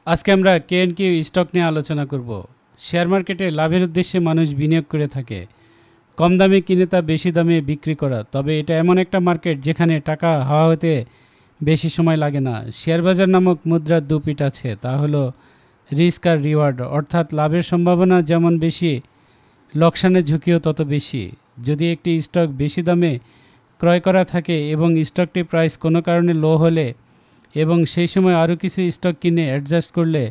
আজকে আমরা কে&কিউ স্টক নিয়ে আলোচনা করব। শেয়ার মার্কেটে লাভের উদ্দেশ্যে মানুষ বিনিয়োগ করে থাকে। কম দামে কিনে তা বেশি দামে বিক্রি করা। তবে এটা এমন একটা মার্কেট যেখানে টাকা হাওয়া হতে বেশি সময় লাগে না। শেয়ার বাজার নামক মুদ্রার দুপিঠ আছে, তা হলো রিস্ক আর রিওয়ার্ড, অর্থাৎ লাভের সম্ভাবনা যেমন বেশি, লোকসানের ঝুঁকিও তত বেশি। যদি একটি স্টক বেশি দামে ক্রয় করা থাকে এবং স্টকটির প্রাইস কোনো কারণে লো হলে এবং সেই সময় আরও কিছু স্টক কিনে অ্যাডজাস্ট করলে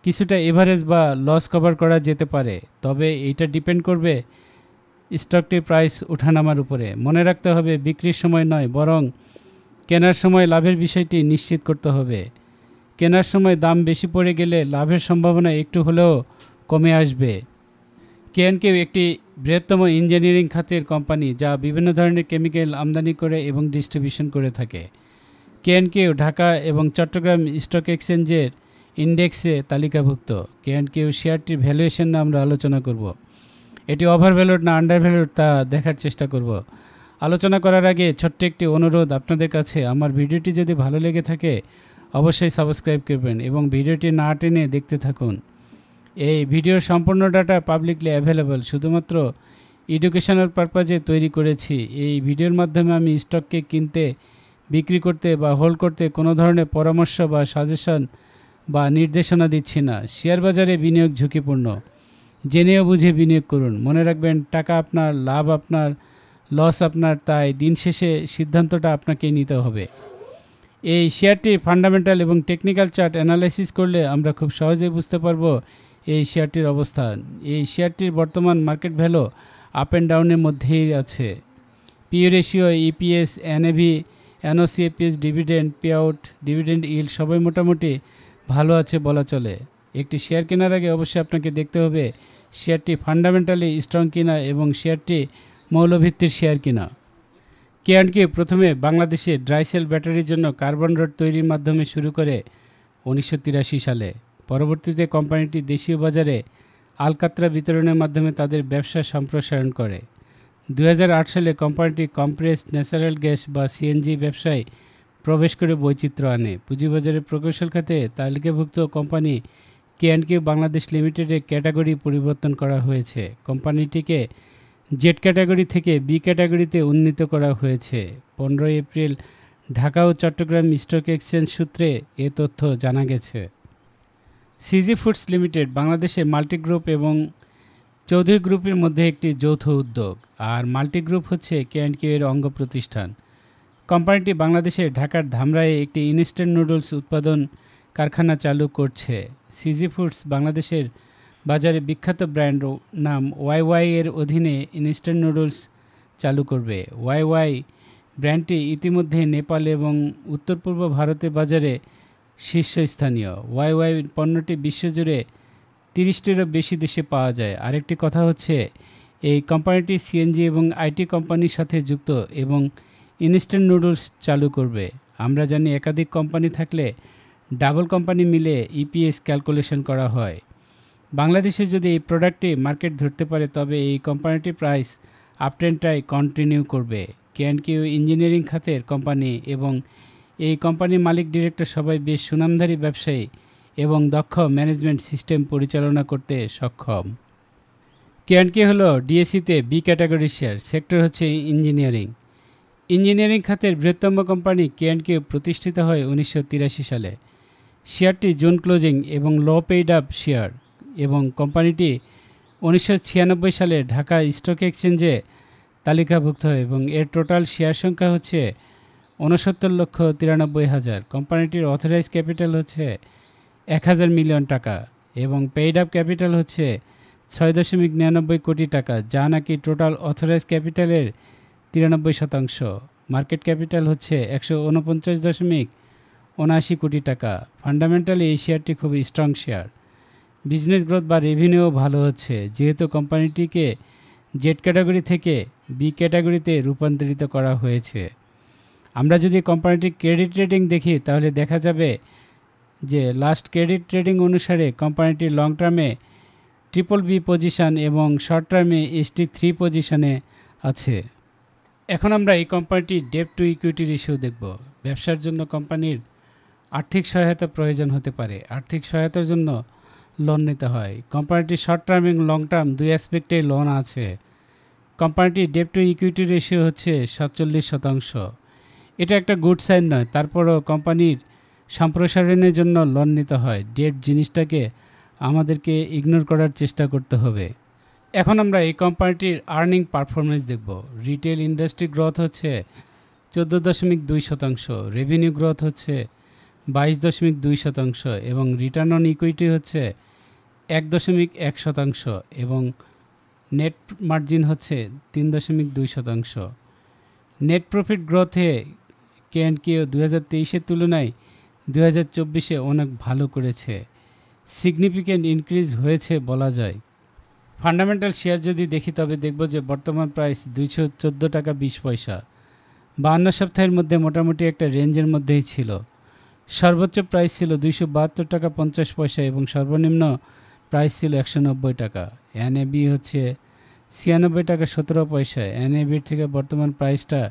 কিছুটা এভারেজ বা লস কভার করা যেতে পারে। তবে এইটা ডিপেন্ড করবে স্টকটির প্রাইস ওঠানামার উপরে। মনে রাখতে হবে বিক্রির সময় নয়, বরং কেনার সময় লাভের বিষয়টি নিশ্চিত করতে হবে। কেনার সময় দাম বেশি পড়ে গেলে লাভের সম্ভাবনা একটু হলেও কমে আসবে। কে&কিউ একটি বৃহত্তম ইঞ্জিনিয়ারিং খাতের কোম্পানি যা বিভিন্ন ধরনের কেমিক্যাল আমদানি করে এবং ডিস্ট্রিবিউশন করে থাকে। কে&কিউ ঢাকা এবং চট্টগ্রাম স্টক এক্সচেঞ্জের ইন্ডেক্সে তালিকাভুক্ত। কে&কিউ শেয়ারটির ভ্যালুয়েশন নিয়ে আমরা আলোচনা করব। এটি ওভার ভ্যালুড না আন্ডার ভ্যালুড তা দেখার চেষ্টা করব। আলোচনা করার আগে ছোট্ট একটি অনুরোধ আপনাদের কাছে, আমার ভিডিওটি যদি ভালো লেগে থাকে অবশ্যই সাবস্ক্রাইব করবেন এবং ভিডিওটি না টেনে দেখতে থাকুন। এই ভিডিওর সম্পূর্ণ ডাটা পাবলিকলি অ্যাভেলেবল, শুধুমাত্র এডুকেশনাল পারপাজে তৈরি করেছি। এই ভিডিওর মাধ্যমে আমি স্টককে কিনতে, বিক্রি করতে বা হোল্ড করতে কোনো ধরনের পরামর্শ বা সাজেশন বা নির্দেশনা দিচ্ছি না। শেয়ার বাজারে বিনিয়োগ ঝুঁকিপূর্ণ, জেনেও বুঝে বিনিয়োগ করুন। মনে রাখবেন, টাকা আপনার, লাভ আপনার, লস আপনার, তাই দিন শেষে সিদ্ধান্তটা আপনাকেই নিতে হবে। এই শেয়ারটির ফান্ডামেন্টাল এবং টেকনিক্যাল চার্ট অ্যানালাইসিস করলে আমরা খুব সহজেই বুঝতে পারবো এই শেয়ারটির অবস্থান। এই শেয়ারটির বর্তমান মার্কেট ভ্যালু আপ অ্যান্ড ডাউনের মধ্যেই আছে। P ratio, EPS, NAV, এনওসিএপিএস, dividend pay out, dividend yield সবাই মোটামুটি ভালো আছে বলা চলে। একটি শেয়ার কেনার আগে অবশ্যই আপনাকে দেখতে হবে শেয়ারটি ফান্ডামেন্টালি স্ট্রং কিনা এবং শেয়ারটি মৌলভিত্তির শেয়ার কিনা। কে&কিউ প্রথমে বাংলাদেশে ড্রাই সেল ব্যাটারির জন্য কার্বন রড তৈরির মাধ্যমে শুরু করে 1983 সালে। পরবর্তীতে কোম্পানিটি দেশীয় বাজারে আলকাতরা বিতরণের মাধ্যমে তাদের ব্যবসা সম্প্রসারণ করে। 2008 সালে কোম্পানিটি কম্প্রেসড ন্যাচারাল গ্যাস বা সিএনজি ব্যবসায় প্রবেশ করে বৈচিত্র্য আনে। পুঁজিবাজারে প্রকৌশল খাতে তালিকাভুক্ত কোম্পানি কে&কিউ বাংলাদেশ লিমিটেডের ক্যাটাগরি পরিবর্তন করা হয়েছে। কোম্পানিটিকে জেড ক্যাটাগরি থেকে বি ক্যাটাগরিতে উন্নীত করা হয়েছে। 15 এপ্রিল ঢাকা ও চট্টগ্রাম স্টক এক্সচেঞ্জ সূত্রে এ তথ্য জানা গেছে। সিজি ফুডস লিমিটেড বাংলাদেশে মাল্টি গ্রুপ এবং চৌধুরী গ্রুপের মধ্যে একটি যৌথ উদ্যোগ, আর মাল্টি গ্রুপ হচ্ছে কে&কিউ এর অঙ্গ প্রতিষ্ঠান। কোম্পানিটি বাংলাদেশে ঢাকার ধামরায়ে একটি ইনস্ট্যান্ট নুডলস উৎপাদন কারখানা চালু করছে। সিজি ফুডস বাংলাদেশের বাজারে বিখ্যাত ব্র্যান্ড নাম ওয়াই এর অধীনে ইনস্ট্যান্ট নুডলস চালু করবে। ওয়াই ব্র্যান্ডটি ইতিমধ্যে নেপাল এবং উত্তর পূর্ব ভারতের বাজারে শীর্ষস্থানীয়। ওয়াই পণ্যটি বিশ্বজুড়ে 30টিরও বেশি দেশে পাওয়া যায়। আরেকটি কথা হচ্ছে, এই কোম্পানিটি সিএনজি এবং আইটি কোম্পানির সাথে যুক্ত এবং ইনস্ট্যান্ট নুডলস চালু করবে। আমরা জানি একাধিক কোম্পানি থাকলে ডাবল কোম্পানি মিলে ইপিএস ক্যালকুলেশন করা হয়। বাংলাদেশে যদি এই প্রোডাক্টটি মার্কেট ধরতে পারে তবে এই কোম্পানিটি প্রাইস আপট্রেন্ডটাই কন্টিনিউ করবে। কে&কিউ ইঞ্জিনিয়ারিং খাতের কোম্পানি এবং এই কোম্পানির মালিক ডিরেক্টর সবাই বেশ সুনামধারী ব্যবসায়ী এবং দক্ষ ম্যানেজমেন্ট সিস্টেম পরিচালনা করতে সক্ষম। কে&কিউ হলো ডিএসইতে বি ক্যাটাগরি শেয়ার, সেক্টর হচ্ছে ইঞ্জিনিয়ারিং। ইঞ্জিনিয়ারিং খাতের বৃহত্তম কোম্পানি কে&কিউ প্রতিষ্ঠিত হয় 1983 সালে। শেয়ারটি জুন ক্লোজিং এবং লো পেইড আপ শেয়ার এবং কোম্পানিটি 1996 সালে ঢাকা স্টক এক্সচেঞ্জে তালিকাভুক্ত হয় এবং এর টোটাল শেয়ার সংখ্যা হচ্ছে 69,93,000। কোম্পানিটির অথরাইজ ক্যাপিটাল হচ্ছে 1000 মিলিয়ন টাকা এবং পেইড আপ ক্যাপিটাল হচ্ছে 6.99 কোটি টাকা, যা নাকি টোটাল অথরাইজ ক্যাপিটালের 93%। মার্কেট ক্যাপিটাল হচ্ছে 149.79 কোটি টাকা। ফান্ডামেন্টালি এই শেয়ারটি খুবই স্ট্রং শেয়ার। বিজনেস গ্রোথ বা রেভিনিউ ভালো হচ্ছে, যেহেতু কোম্পানিটিকে জেড ক্যাটাগরি থেকে বি ক্যাটাগরিতে রূপান্তরিত করা হয়েছে। আমরা যদি কোম্পানিটির ক্রেডিট রেটিং দেখি তাহলে দেখা যাবে যে লাস্ট ক্রেডিট রেটিং অনুসারে কোম্পানিটি লং টার্মে BBB পজিশন এবং শর্ট টার্মে ST3 পজিশনে আছে। এখন আমরা এই কোম্পানিটির ডেট টু ইকুইটি রেশিও দেখব। ব্যবসার জন্য কোম্পানির আর্থিক সহায়তা প্রয়োজন হতে পারে। আর্থিক সহায়তার জন্য লোন নিতে হয়। কোম্পানিটির শর্ট টার্ম এবং লং টার্ম দুই অ্যাসপেক্টেই লোন আছে। কোম্পানিটির ডেট টু ইকুইটি রেশিও হচ্ছে 47%। এটা একটা গুড সাইন নয়, তারপরও কোম্পানির সম্প্রসারণের জন্য লোন নিতে হয়। ডেট জিনিসটাকে আমাদেরকে ইগনোর করার চেষ্টা করতে হবে। এখন আমরা এই কোম্পানিটির আর্নিং পারফরমেন্স দেখব। রিটেল ইন্ডাস্ট্রি গ্রোথ হচ্ছে 14.2%, রেভিনিউ গ্রোথ হচ্ছে 22.2% এবং রিটার্ন অন ইকুইটি হচ্ছে 1.1% এবং নেট মার্জিন হচ্ছে 3.2%। নেট প্রফিট গ্রোথে K&K 2023-এর তুলনায় 2024-এ অনেক ভালো করেছে, সিগনিফিক্যান্ট ইনক্রিজ হয়েছে বলা যায়। ফান্ডামেন্টাল শেয়ার যদি দেখি তবে দেখব যে বর্তমান প্রাইস 214 টাকা 20 পয়সা। 52 সপ্তাহের মধ্যে মোটামুটি একটা রেঞ্জের মধ্যেই ছিল। সর্বোচ্চ প্রাইস ছিল 272 টাকা 50 পয়সা এবং সর্বনিম্ন প্রাইস ছিল 190 টাকা। এনএবি হচ্ছে 96 টাকা 17 পয়সা। এনএবির থেকে বর্তমান প্রাইসটা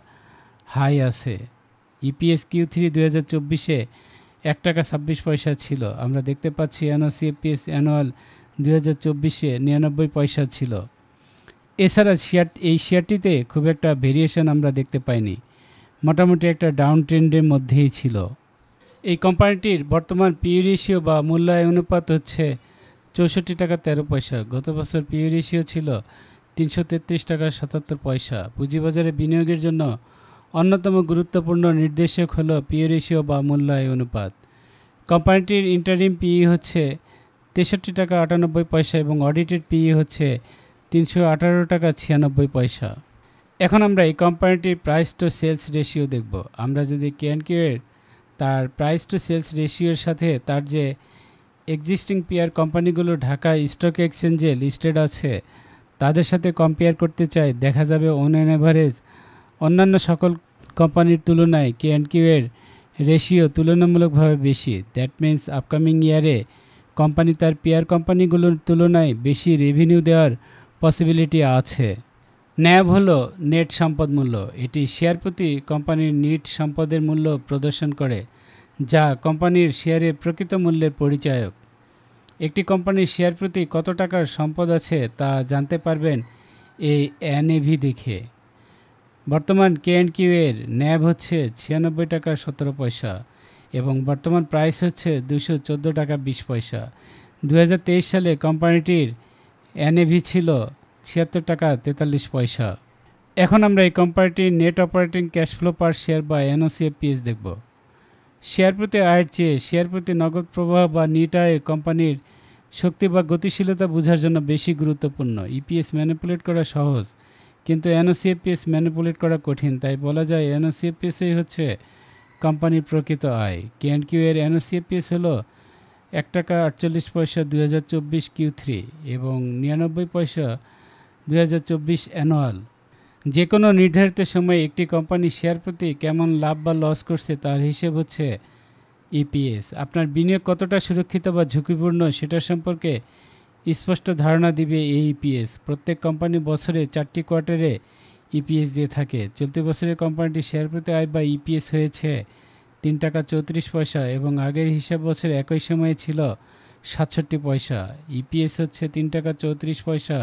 হাই আছে। ইপিএস Q3 2024-এ 1 টাকা 26 পয়সা ছিল। আমরা দেখতে পাচ্ছি এনওসিএফপিএস অ্যানুয়াল 2024-এ 99 পয়সা ছিল। এছাড়া এই শেয়ারটিতে খুব একটা ভেরিয়েশন আমরা দেখতে পাইনি, মোটামুটি একটা ডাউন ট্রেন্ডের মধ্যেই ছিল। এই কোম্পানিটির বর্তমান পিই রেশিও বা মূল্যায়ন অনুপাত হচ্ছে 64 টাকা 13 পয়সা। গত বছর পিই রেশিও ছিল 333 টাকা 77 পয়সা। পুঁজিবাজারে বিনিয়োগের জন্য অন্যতম গুরুত্বপূর্ণ নির্দেশক হল পিই রেশিও বা মূল্যায়ন অনুপাত। কোম্পানিটির ইন্টারিম পিই হচ্ছে 63 টাকা 98 পয়সা এবং অডিটেড পিই হচ্ছে 318 টাকা 96 পয়সা। এখন আমরা এই কোম্পানিটির প্রাইস টু সেলস রেশিও দেখব। আমরা যদি K&K এর তার প্রাইস টু সেলস রেশিওর সাথে তার যে এক্সিস্টিং পিয়ার কোম্পানিগুলো ঢাকা স্টক এক্সচেঞ্জে লিস্টেড আছে তাদের সাথে কম্পেয়ার করতে চাই, দেখা যাবে অন এভারেজ অন্যান্য সকল কোম্পানির তুলনায় K&K এর রেশিও তুলনামূলকভাবে বেশি। দ্যাট মিন্স আপকামিং ইয়ারে কোম্পানি তার পিয়ার কোম্পানিগুলোর তুলনায় বেশি রেভিনিউ দেওয়ার পসিবিলিটি আছে। ন্যাব হলো নেট সম্পদ মূল্য। এটি শেয়ার প্রতি কোম্পানির নিট সম্পদের মূল্য প্রদর্শন করে, যা কোম্পানির শেয়ারের প্রকৃত মূল্যের পরিচায়ক। একটি কোম্পানির শেয়ার প্রতি কত টাকার সম্পদ আছে তা জানতে পারবেন এই এনএভি দেখে। বর্তমান K&K এর ন্যাব হচ্ছে 96 টাকা 17 পয়সা এবং বর্তমান প্রাইস হচ্ছে 214 টাকা 20 পয়সা। 2023 সালে কোম্পানিটির এনএভি ছিল 76 টাকা 43 পয়সা। এখন আমরা এই কোম্পানিটির নেট অপারেটিং ক্যাশ ফ্লো পার শেয়ার বা এনওসিএফপিএস দেখব। শেয়ার প্রতি আয়ের চেয়ে শেয়ার প্রতি নগদ প্রবাহ বা নিট আয় কোম্পানির শক্তি বা গতিশীলতা বোঝার জন্য বেশি গুরুত্বপূর্ণ। ইপিএস ম্যানিপুলেট করা সহজ, কিন্তু এনওসিএফপিএস ম্যানিপুলেট করা কঠিন। তাই বলা যায় এনওসিএফপিএসই হচ্ছে কোম্পানির প্রকৃত আয়। K&K এর এনওসিএফপিএস হলো 1 টাকা 48 পয়সা 2024 Q3 এবং 99 পয়সা 2024 অ্যানুয়াল। যে কোনো নির্ধারিত সময়ে একটি কোম্পানি শেয়ার প্রতি কেমন লাভ বা লস করছে তার হিসেব হচ্ছে ইপিএস। আপনার বিনিয়োগ কতটা সুরক্ষিত বা ঝুঁকিপূর্ণ সেটা সম্পর্কে স্পষ্ট ধারণা দিবে এই ইপিএস। প্রত্যেক কোম্পানি বছরে 4টি কোয়ার্টারে ইপিএস দিয়ে থাকে। চলতি বছরে কোম্পানিটি শেয়ার প্রতি আয় বা ইপিএস হয়েছে 3 টাকা 34 পয়সা এবং আগের হিসাব বছরে একই সময়ে ছিল 67 পয়সা। ইপিএস হচ্ছে 3 টাকা 34 পয়সা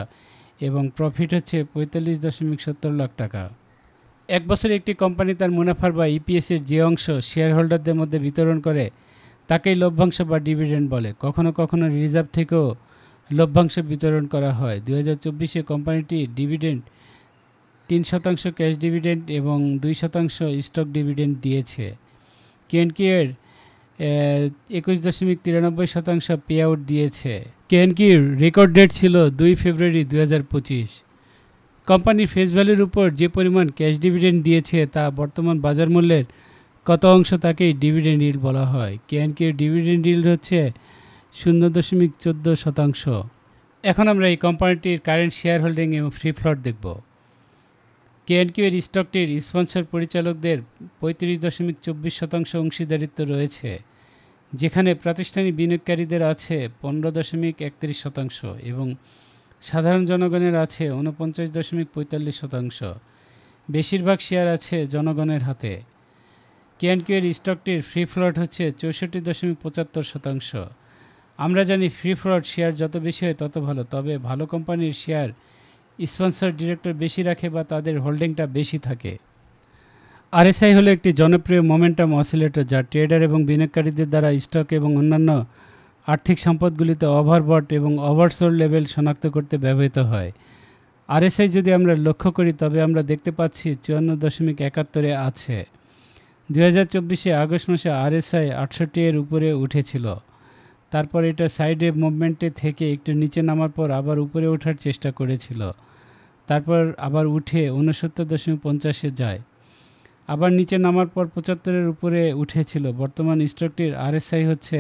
এবং প্রফিট হচ্ছে 45.70 লাখ টাকা। এক বছরে একটি কোম্পানি তার মুনাফার বা ইপিএসের যে অংশ শেয়ার হোল্ডারদের মধ্যে বিতরণ করে তাকেই লভ্যাংশ বা ডিভিডেন্ড বলে। কখনো কখনো রিজার্ভ থেকেও লভ্যাংশ বিতরণ করা হয়। 2024-এ কোম্পানিটি ডিভিডেন্ড 3% ক্যাশ ডিভিডেন্ড এবং 2% স্টক ডিভিডেন্ড দিয়েছে। K&K এর 21.93% পে আউট দিয়েছে। K&K রেকর্ড ডেট ছিল 2 ফেব্রুয়ারি 2025। কোম্পানির ফেস ভ্যালুর উপর যে পরিমাণ ক্যাশ ডিভিডেন্ড দিয়েছে তা বর্তমান বাজার মূল্যের কত অংশ তাকেই ডিভিডেন্ড ইল্ড বলা হয়। K&K ডিভিডেন্ড ইল্ড হচ্ছে 0.14%। এখন আমরা এই কোম্পানিটির কারেন্ট শেয়ার হোল্ডিং এবং ফ্রি ফ্লোট দেখব। K&K এর স্টকটির স্পন্সর পরিচালকদের 35.24% অংশীদারিত্ব রয়েছে, যেখানে প্রাতিষ্ঠানিক বিনিয়োগকারীদের আছে 15.31% এবং সাধারণ জনগণের আছে 49.45%। বেশিরভাগ শেয়ার আছে জনগণের হাতে। K&Q এর স্টকটির ফ্রি ফ্লোট হচ্ছে 64.75%। আমরা জানি ফ্রি ফ্লোট শেয়ার যত বেশি হয় তত ভালো, তবে ভালো কোম্পানির শেয়ার স্পন্সর ডিরেক্টর বেশি রাখে বা তাদের হোল্ডিংটা বেশি থাকে। আরএসআই হলো একটি জনপ্রিয় মোমেন্টাম অসিলেটর যা ট্রেডার এবং বিনিয়োগকারীদের দ্বারা স্টক এবং অন্যান্য আর্থিক সম্পদগুলিতে ওভারবট এবং ওভারসোল্ড লেভেল শনাক্ত করতে ব্যবহৃত হয়। আরএসআই যদি আমরা লক্ষ্য করি তবে আমরা দেখতে পাচ্ছি 54.71 আছে। 2024 আগস্ট মাসে আরএসআই 68 এর উপরে উঠেছিল। তারপর এটা সাইডে মুভমেন্টে থেকে একটু নিচে নামার পর আবার উপরে ওঠার চেষ্টা করেছিল, তারপর আবার উঠে 69.50 যায়, আবার নিচে নামার পর 75 উপরে উঠেছিল। বর্তমান স্টকটির আরএসআই হচ্ছে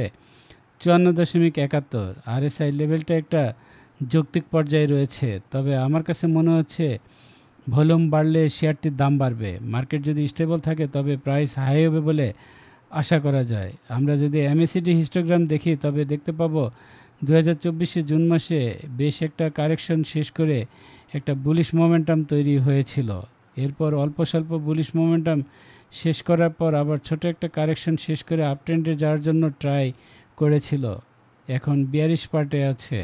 54.71। আরএসআই লেভেলটা একটা যৌক্তিক পর্যায়ে রয়েছে, তবে আমার কাছে মনে হচ্ছে ভলিউম বাড়লে শেয়ারটির দাম বাড়বে। মার্কেট যদি স্টেবল থাকে তবে প্রাইস হাই হবে বলে আশা করা যায়। আমরা যদি এমএসিডি হিস্টোগ্রাম দেখি তবে দেখতে পাবো 2024 জুন মাসে বেশ একটা কারেকশন শেষ করে একটা বুলিশ মোমেন্টাম তৈরি হয়েছিল। এরপর অল্প স্বল্প বুলিশ মোমেন্টাম শেষ করার পর আবার ছোট একটা কারেকশন শেষ করে আপট্রেন্ডে যাওয়ার জন্য ট্রাই করেছিল। এখন বিয়ারিশ পার্টে আছে।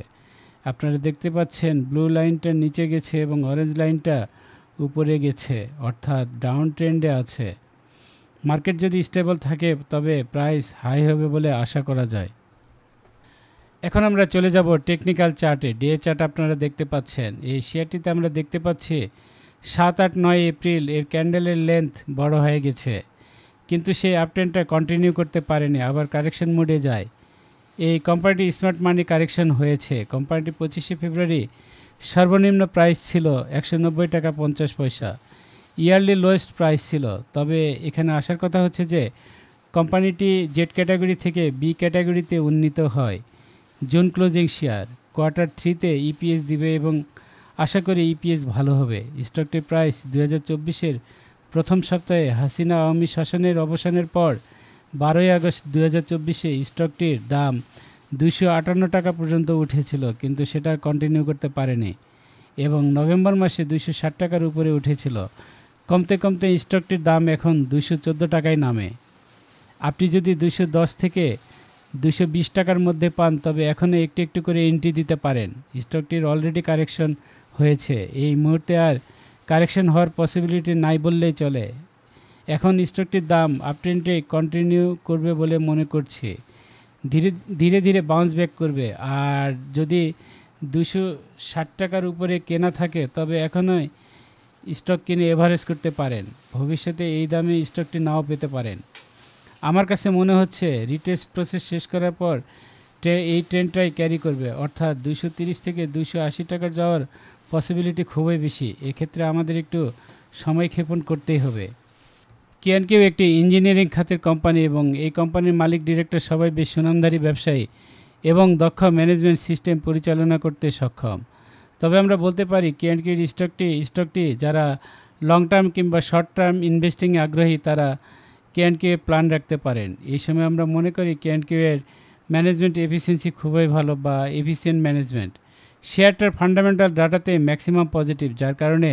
আপনারা দেখতে পাচ্ছেন ব্লু লাইনটা নিচে গেছে এবং অরেঞ্জ লাইনটা উপরে গেছে, অর্থাৎ ডাউন ট্রেন্ডে আছে। মার্কেট যদি স্টেবল থাকে তবে প্রাইস হাই হবে বলে আশা করা যায়। এখন আমরা চলে যাব টেকনিক্যাল চার্টে। ডে চার্ট আপনারা দেখতে পাচ্ছেন। এই শেয়ারটিতে আমরা দেখতে পাচ্ছি 7, 8, 9 এপ্রিল এর ক্যান্ডেলের লেন্থ বড় হয়ে গেছে, কিন্তু সেই আপট্রেন্ডটা কন্টিনিউ করতে পারেনি, আবার কারেকশন মোডে যায়। এই কোম্পানিটি স্মার্ট মানি কারেকশন হয়েছে। কোম্পানিটি 25 ফেব্রুয়ারি সর্বনিম্ন প্রাইস ছিল 190 টাকা 50 পয়সা, ইয়ারলি লোয়েস্ট প্রাইস ছিল। তবে এখানে আসার কথা হচ্ছে যে কোম্পানিটি জেড ক্যাটাগরি থেকে বি ক্যাটাগরিতে উন্নীত হয়। জুন ক্লোজিং শেয়ার, Q3-তে ইপিএস দিবে এবং আশা করি ইপিএস ভালো হবে। স্টকটির প্রাইস 2024-এর প্রথম সপ্তাহে হাসিনা আওয়ামী শাসনের অবসানের পর 12 আগস্ট 2024-এ স্টকটির দাম 258 টাকা পর্যন্ত উঠেছিল, কিন্তু সেটা কন্টিনিউ করতে পারেনি এবং নভেম্বর মাসে 260 টাকার উপরে উঠেছিল। কমতে কমতে স্টকটির দাম এখন 214 টাকায় নামে। আপনি যদি 210 থেকে 220 টাকার মধ্যে পান তবে এখনও একটু একটু করে এন্ট্রি দিতে পারেন। স্টকটির অলরেডি কারেকশন হয়েছে, এই মুহূর্তে আর কারেকশন হওয়ার পসিবিলিটি নাই বললেই চলে। এখন স্টকটির দাম আপট্রেন্ডে কন্টিনিউ করবে বলে মনে করছি, ধীরে ধীরে বাউন্স ব্যাক করবে। আর যদি 260 টাকার উপরে কেনা থাকে তবে এখনই স্টক কিনে এভারেজ করতে পারেন। ভবিষ্যতে এই দামে স্টকটি নাও পেতে পারেন। আমার কাছে মনে হচ্ছে রিটেস্ট প্রসেস শেষ করার পর এই ট্রেন্ডটাই ক্যারি করবে, অর্থাৎ 230 থেকে 280 টাকার যাওয়ার পসিবিলিটি খুবই বেশি। এক্ষেত্রে আমাদের একটু সময় ক্ষেপণ করতেই হবে। K&Q একটি ইঞ্জিনিয়ারিং খাতের কোম্পানি এবং এই কোম্পানির মালিক ডিরেক্টর সবাই বেশ সুনামধারী ব্যবসায়ী এবং দক্ষ ম্যানেজমেন্ট সিস্টেম পরিচালনা করতে সক্ষম। তবে আমরা বলতে পারি K&Qর স্টকটি যারা লং টার্ম কিংবা শর্ট টার্ম ইনভেস্টিংয়ে আগ্রহী তারা K&Q প্ল্যান রাখতে পারেন। এই সময় আমরা মনে করি K&Q এর ম্যানেজমেন্ট এফিসিয়েন্সি খুবই ভালো বা এফিসিয়েন্ট ম্যানেজমেন্ট। শেয়ারটার ফান্ডামেন্টাল ডাটাতে ম্যাক্সিমাম পজিটিভ, যার কারণে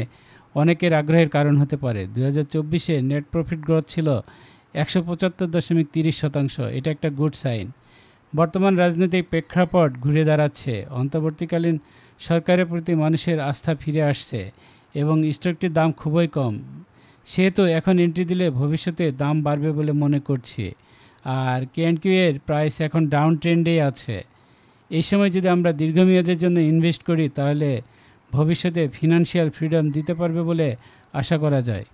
অনেকের আগ্রহের কারণ হতে পারে। 2024-এ নেট প্রফিট গ্রোথ ছিল 175.30%। এটা একটা গুড সাইন। বর্তমান রাজনৈতিক প্রেক্ষাপট ঘুরে দাঁড়াচ্ছে, অন্তর্বর্তীকালীন সরকারের প্রতি মানুষের আস্থা ফিরে আসছে এবং স্টকটির দাম খুবই কম, সেহেতু এখন এন্ট্রি দিলে ভবিষ্যতে দাম বাড়বে বলে মনে করছি। আর K&Q এর প্রাইস এখন ডাউন ট্রেন্ডেই আছে। এই সময় যদি আমরা দীর্ঘমেয়াদের জন্য ইনভেস্ট করি তাহলে ভবিষ্যতে ফিনান্সিয়াল ফ্রিডম দিতে পারবে বলে আশা করা যায়।